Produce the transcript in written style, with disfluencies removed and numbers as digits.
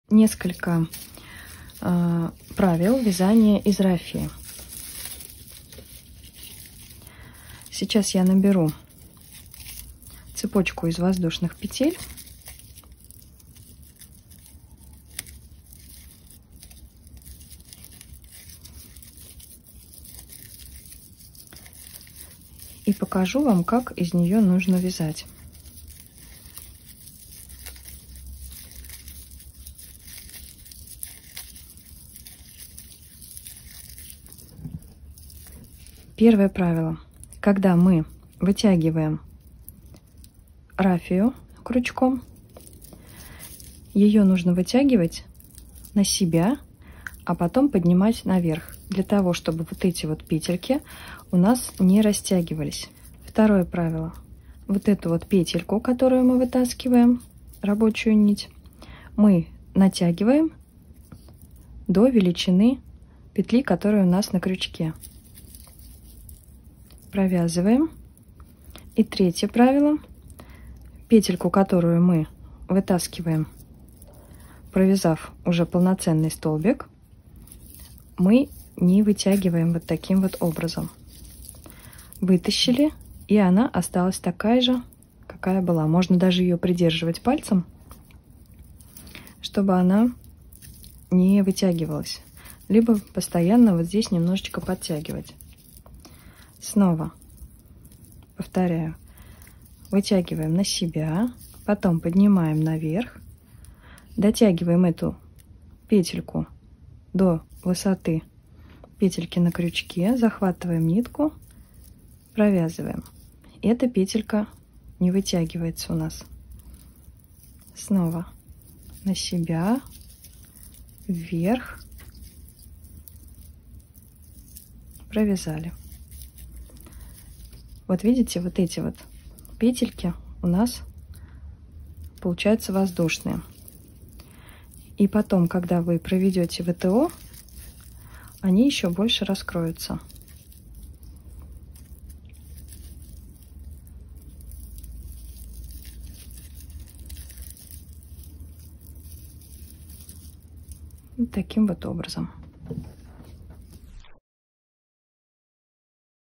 несколько правил вязания из рафии. Сейчас я наберу цепочку из воздушных петель. И покажу вам, как из нее нужно вязать. Первое правило. Когда мы вытягиваем рафию крючком, ее нужно вытягивать на себя, а потом поднимать наверх, для того, чтобы вот эти вот петельки у нас не растягивались. Второе правило. Вот эту вот петельку, которую мы вытаскиваем, рабочую нить, мы натягиваем до величины петли, которая у нас на крючке. Провязываем. И третье правило. Петельку, которую мы вытаскиваем, провязав уже полноценный столбик, мы не вытягиваем вот таким вот образом. Вытащили, и она осталась такая же, какая была. Можно даже ее придерживать пальцем, чтобы она не вытягивалась. Либо постоянно вот здесь немножечко подтягивать. Снова повторяю. Вытягиваем на себя, потом поднимаем наверх, дотягиваем эту петельку до высоты петельки на крючке, захватываем нитку, провязываем. Эта петелька не вытягивается у нас. Снова на себя, вверх, провязали. Вот видите, вот эти вот петельки у нас получаются воздушные. И потом, когда вы проведете ВТО, они еще больше раскроются. Вот таким вот образом.